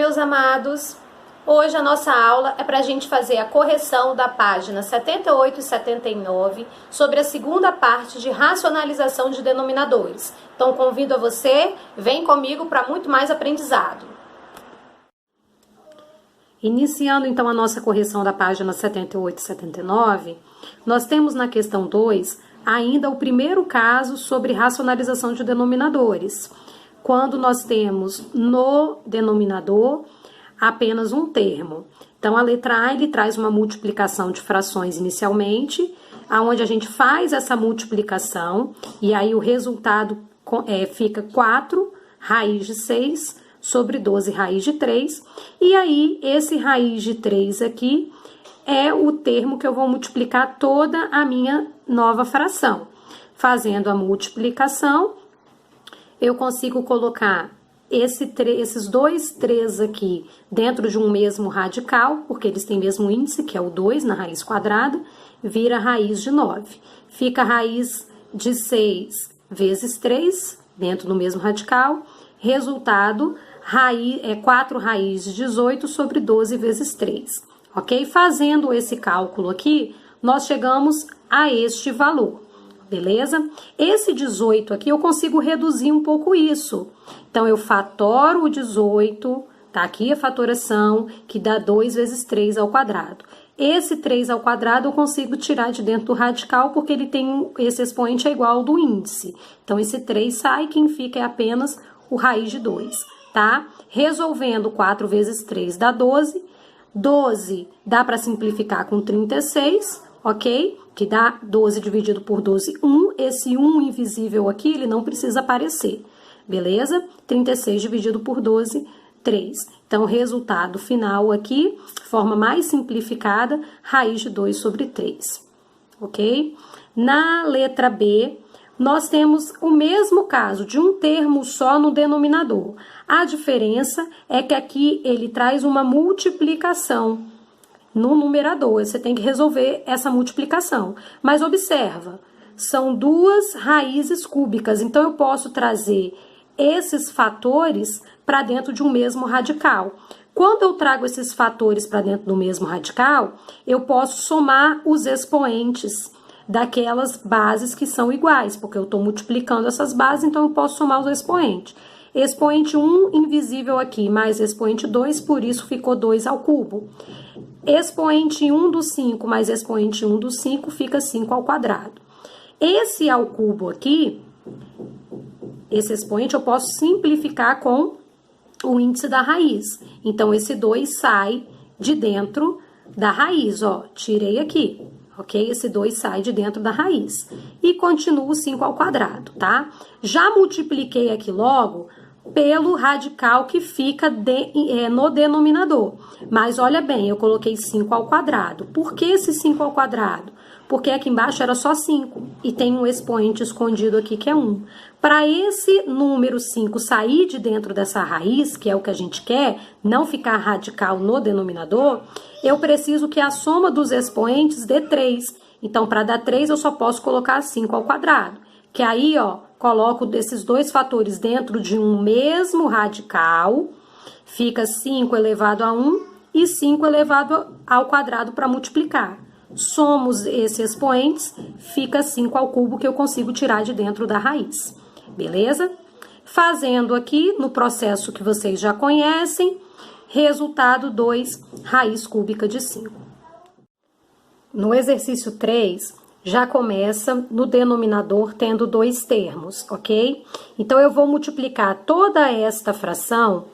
meus amados! Hoje a nossa aula é para a gente fazer a correção da página 78 e 79 sobre a segunda parte de racionalização de denominadores. Então convido a você, vem comigo para muito mais aprendizado. Iniciando então a nossa correção da página 78 e 79, nós temos na questão 2 ainda o primeiro caso sobre racionalização de denominadores, quando nós temos no denominador apenas um termo. Então, a letra A, ele traz uma multiplicação de frações inicialmente, aonde a gente faz essa multiplicação, e aí o resultado fica 4 raiz de 6 sobre 12 raiz de 3, e aí esse raiz de 3 aqui é o termo que eu vou multiplicar toda a minha nova fração. Fazendo a multiplicação, eu consigo colocar esses dois 3 aqui dentro de um mesmo radical, porque eles têm mesmo índice, que é o 2 na raiz quadrada, vira raiz de 9. Fica a raiz de 6 vezes 3 dentro do mesmo radical, resultado, 4 raiz de 18 sobre 12 vezes 3. Ok? Fazendo esse cálculo aqui, nós chegamos a este valor. Beleza? Esse 18 aqui eu consigo reduzir um pouco isso. Então, eu fatoro o 18, tá aqui a fatoração, que dá 2 vezes 3 ao quadrado. Esse 3 ao quadrado eu consigo tirar de dentro do radical, porque ele tem esse expoente é igual ao do índice. Então, esse 3 sai, quem fica é apenas o raiz de 2, tá? Resolvendo 4 vezes 3 dá 12. 12 dá para simplificar com 36, ok? Que dá 12 dividido por 12, 1. Esse 1 invisível aqui, ele não precisa aparecer, beleza? 36 dividido por 12, 3. Então, o resultado final aqui, forma mais simplificada, raiz de 2 sobre 3, ok? Na letra B, nós temos o mesmo caso de um termo só no denominador. A diferença é que aqui ele traz uma multiplicação no numerador. Você tem que resolver essa multiplicação. Mas observa, são duas raízes cúbicas. Então, eu posso trazer esses fatores para dentro de um mesmo radical. Quando eu trago esses fatores para dentro do mesmo radical, eu posso somar os expoentes daquelas bases que são iguais, porque eu estou multiplicando essas bases, então eu posso somar os expoentes. Expoente 1 invisível aqui, mais expoente 2, por isso ficou 2 ao cubo. Expoente 1 do 5 mais expoente 1 do 5 fica 5 ao quadrado. Esse ao cubo aqui, esse expoente eu posso simplificar com o índice da raiz. Então, esse 2 sai de dentro da raiz, ó, tirei aqui. Ok? Esse 2 sai de dentro da raiz. E continuo 5 ao quadrado, tá? Já multipliquei aqui logo pelo radical que fica no denominador. Mas olha bem, eu coloquei 5 ao quadrado. Por que esse 5 ao quadrado? Porque aqui embaixo era só 5 e tem um expoente escondido aqui que é 1. Para esse número 5 sair de dentro dessa raiz, que é o que a gente quer, não ficar radical no denominador, eu preciso que a soma dos expoentes dê 3. Então, para dar 3, eu só posso colocar 5 ao quadrado. Que aí, ó, coloco desses dois fatores dentro de um mesmo radical, fica 5 elevado a 1 e 5 elevado ao quadrado para multiplicar. Somos esses expoentes, fica 5 ao cubo que eu consigo tirar de dentro da raiz. Beleza? Fazendo aqui, no processo que vocês já conhecem, resultado 2, raiz cúbica de 5. No exercício 3, já começa no denominador tendo dois termos, ok? Então, eu vou multiplicar toda esta fração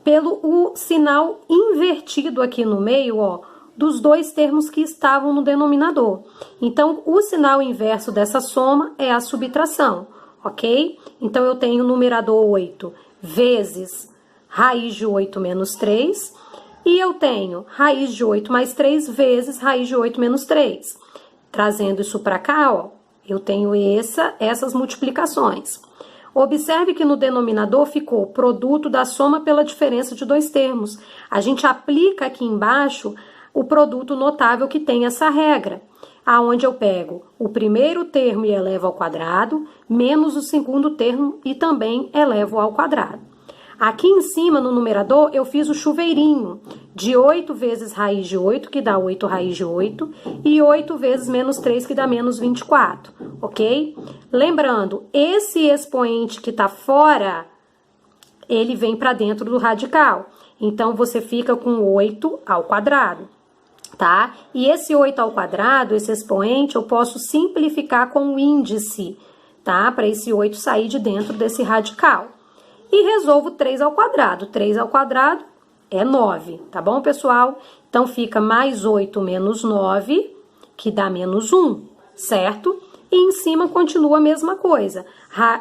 pelo o sinal invertido aqui no meio, ó, dos dois termos que estavam no denominador. Então, o sinal inverso dessa soma é a subtração, ok? Então, eu tenho o numerador 8 vezes raiz de 8 menos 3, e eu tenho raiz de 8 mais 3 vezes raiz de 8 menos 3. Trazendo isso para cá, ó, eu tenho essas multiplicações. Observe que no denominador ficou produto da soma pela diferença de dois termos. A gente aplica aqui embaixo o produto notável que tem essa regra, aonde eu pego o primeiro termo e elevo ao quadrado, menos o segundo termo e também elevo ao quadrado. Aqui em cima, no numerador, eu fiz o chuveirinho de 8 vezes raiz de 8, que dá 8 raiz de 8, e 8 vezes menos 3, que dá menos 24, ok? Lembrando, esse expoente que tá fora, ele vem para dentro do radical. Então, você fica com 8 ao quadrado, tá? E esse 8 ao quadrado, esse expoente, eu posso simplificar com o índice, tá? Para esse 8 sair de dentro desse radical. E resolvo 3 ao quadrado. 3 ao quadrado é 9, tá bom, pessoal? Então, fica mais 8 menos 9, que dá menos 1, certo? E em cima continua a mesma coisa.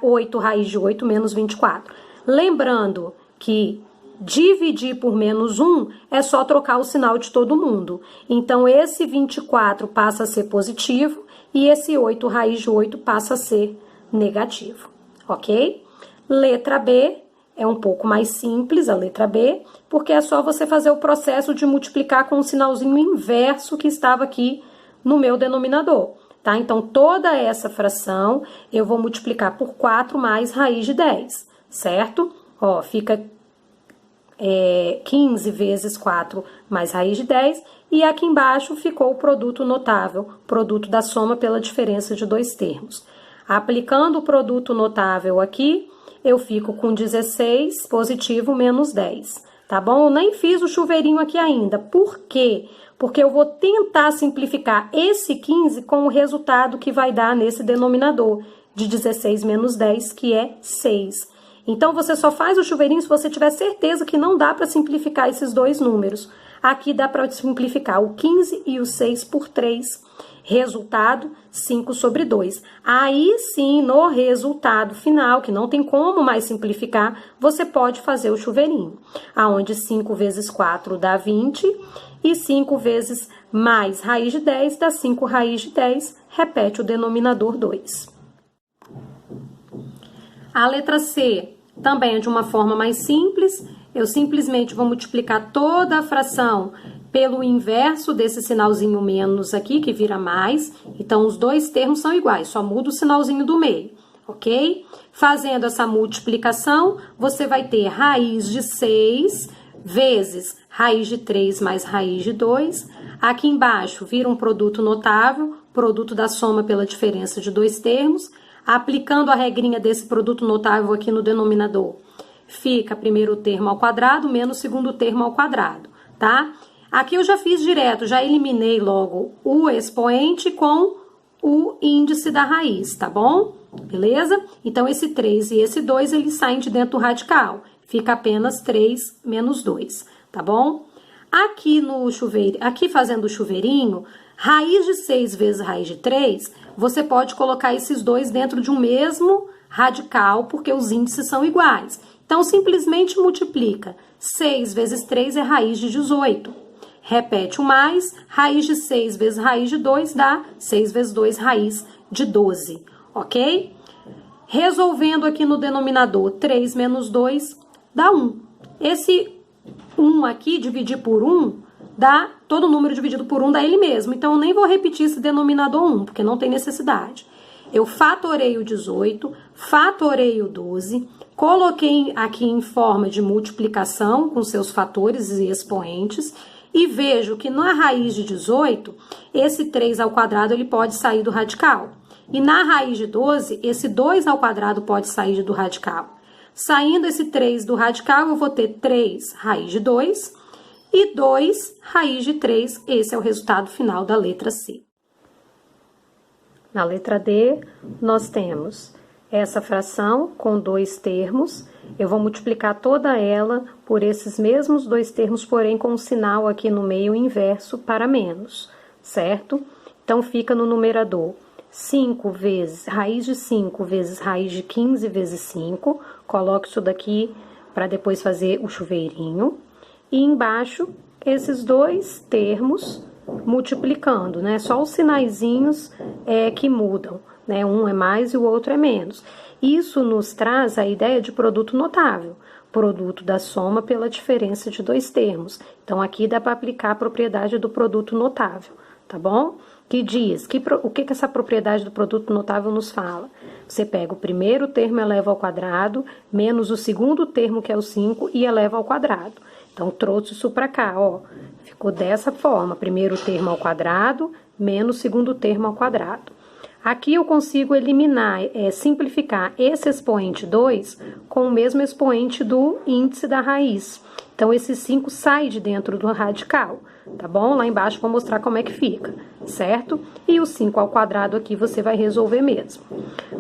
8 raiz de 8 menos 24. Lembrando que dividir por menos 1 é só trocar o sinal de todo mundo. Então, esse 24 passa a ser positivo e esse 8 raiz de 8 passa a ser negativo, ok? Letra B é um pouco mais simples, a letra B, porque é só você fazer o processo de multiplicar com o sinalzinho inverso que estava aqui no meu denominador, tá? Então, toda essa fração eu vou multiplicar por 4 mais raiz de 10, certo? Ó, fica 15 vezes 4 mais raiz de 10, e aqui embaixo ficou o produto notável, produto da soma pela diferença de dois termos. Aplicando o produto notável aqui, eu fico com 16 positivo menos 10, tá bom? Eu nem fiz o chuveirinho aqui ainda. Por quê? Porque eu vou tentar simplificar esse 15 com o resultado que vai dar nesse denominador de 16 menos 10, que é 6. Então, você só faz o chuveirinho se você tiver certeza que não dá para simplificar esses dois números. Aqui dá para simplificar o 15 e o 6 por 3. Resultado, 5 sobre 2. Aí sim, no resultado final, que não tem como mais simplificar, você pode fazer o chuveirinho. Aonde 5 vezes 4 dá 20 e 5 vezes mais raiz de 10 dá 5 raiz de 10. Repete o denominador 2. A letra C também é de uma forma mais simples. Eu simplesmente vou multiplicar toda a fração pelo inverso desse sinalzinho menos aqui, que vira mais. Então, os dois termos são iguais, só muda o sinalzinho do meio, ok? Fazendo essa multiplicação, você vai ter raiz de 6 vezes raiz de 3 mais raiz de 2. Aqui embaixo vira um produto notável, produto da soma pela diferença de dois termos. Aplicando a regrinha desse produto notável aqui no denominador, fica primeiro termo ao quadrado menos segundo termo ao quadrado, tá? Aqui eu já fiz direto, já eliminei logo o expoente com o índice da raiz, tá bom? Beleza? Então, esse 3 e esse 2, eles saem de dentro do radical. Fica apenas 3 menos 2, tá bom? Aqui no chuveiro, aqui fazendo o chuveirinho, raiz de 6 vezes raiz de 3, você pode colocar esses dois dentro de um mesmo radical, porque os índices são iguais. Então, simplesmente multiplica. 6 vezes 3 é raiz de 18. Repete o mais, raiz de 6 vezes raiz de 2 dá 6 vezes 2, raiz de 12, ok? Resolvendo aqui no denominador, 3 menos 2 dá 1. Esse 1 aqui, dividir por 1, dá, todo número dividido por 1 dá ele mesmo. Então, eu nem vou repetir esse denominador 1, porque não tem necessidade. Eu fatorei o 18, fatorei o 12, coloquei aqui em forma de multiplicação com seus fatores e expoentes, e vejo que na raiz de 18, esse 3 ao quadrado ele pode sair do radical. E na raiz de 12, esse 2 ao quadrado pode sair do radical. Saindo esse 3 do radical, eu vou ter 3 raiz de 2 e 2 raiz de 3. Esse é o resultado final da letra C. Na letra D, nós temos essa fração com dois termos. Eu vou multiplicar toda ela por esses mesmos dois termos, porém com um sinal aqui no meio inverso para menos, certo? Então, fica no numerador 5 vezes, raiz de 5 vezes raiz de 15 vezes 5. Coloco isso daqui para depois fazer o chuveirinho. E embaixo, esses dois termos multiplicando, né? Só os sinaizinhos que mudam, né? Um é mais e o outro é menos. Isso nos traz a ideia de produto notável, produto da soma pela diferença de dois termos. Então, aqui dá para aplicar a propriedade do produto notável, tá bom? Que diz, o que essa propriedade do produto notável nos fala? Você pega o primeiro termo, eleva ao quadrado, menos o segundo termo, que é o 5, e eleva ao quadrado. Então, trouxe isso para cá, ó. Ficou dessa forma, primeiro termo ao quadrado, menos o segundo termo ao quadrado. Aqui eu consigo eliminar, simplificar esse expoente 2 com o mesmo expoente do índice da raiz. Então, esse 5 sai de dentro do radical, tá bom? Lá embaixo vou mostrar como é que fica, certo? E o 5 ao quadrado aqui você vai resolver mesmo.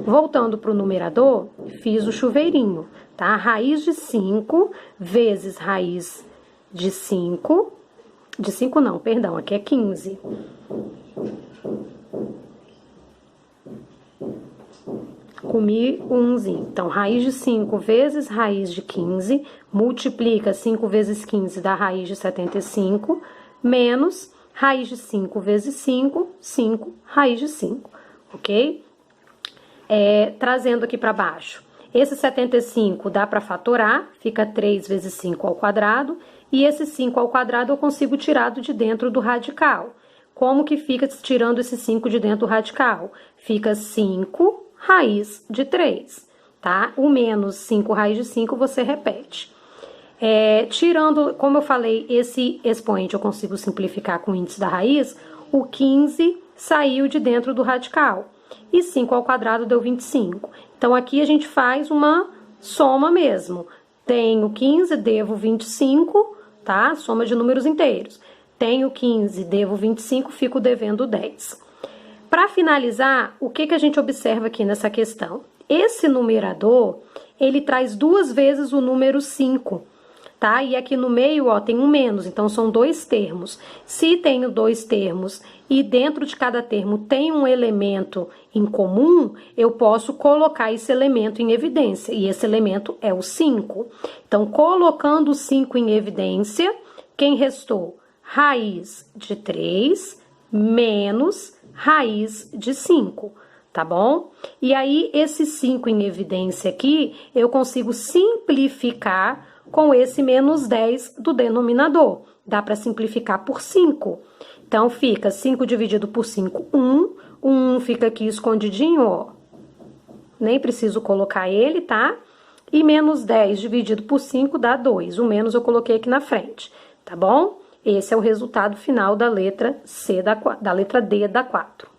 Voltando para o numerador, fiz o chuveirinho, tá? Raiz de 5 vezes raiz de 5... De 5 não, perdão, aqui é 15. Comi umzinho. Então, raiz de 5 vezes raiz de 15, multiplica 5 vezes 15 dá raiz de 75, menos raiz de 5 vezes 5, 5, raiz de 5, ok? Trazendo aqui para baixo. Esse 75 dá para fatorar, fica 3 vezes 5 ao quadrado, e esse 5 ao quadrado eu consigo tirar de dentro do radical. Como que fica tirando esse 5 de dentro do radical? Fica 5 raiz de 3, tá? O menos 5 raiz de 5 você repete. Tirando, como eu falei, esse expoente eu consigo simplificar com o índice da raiz, o 15 saiu de dentro do radical. E 5 ao quadrado deu 25. Então, aqui a gente faz uma soma mesmo. Tenho 15, devo 25, tá? Soma de números inteiros. Tenho 15, devo 25, fico devendo 10. Para finalizar, o que a gente observa aqui nessa questão? Esse numerador, ele traz 2 vezes o número 5, tá? E aqui no meio, ó, tem um menos, então são 2 termos. Se tenho 2 termos e dentro de cada termo tem um elemento em comum, eu posso colocar esse elemento em evidência, e esse elemento é o 5. Então, colocando o 5 em evidência, quem restou? Raiz de 3 menos raiz de 5, tá bom? E aí, esse 5 em evidência aqui, eu consigo simplificar com esse menos 10 do denominador. Dá para simplificar por 5. Então, fica 5 dividido por 5, 1. O 1 fica aqui escondidinho, ó. Nem preciso colocar ele, tá? E menos 10 dividido por 5 dá 2. O menos eu coloquei aqui na frente, tá bom? Esse é o resultado final da letra C da letra D da 4.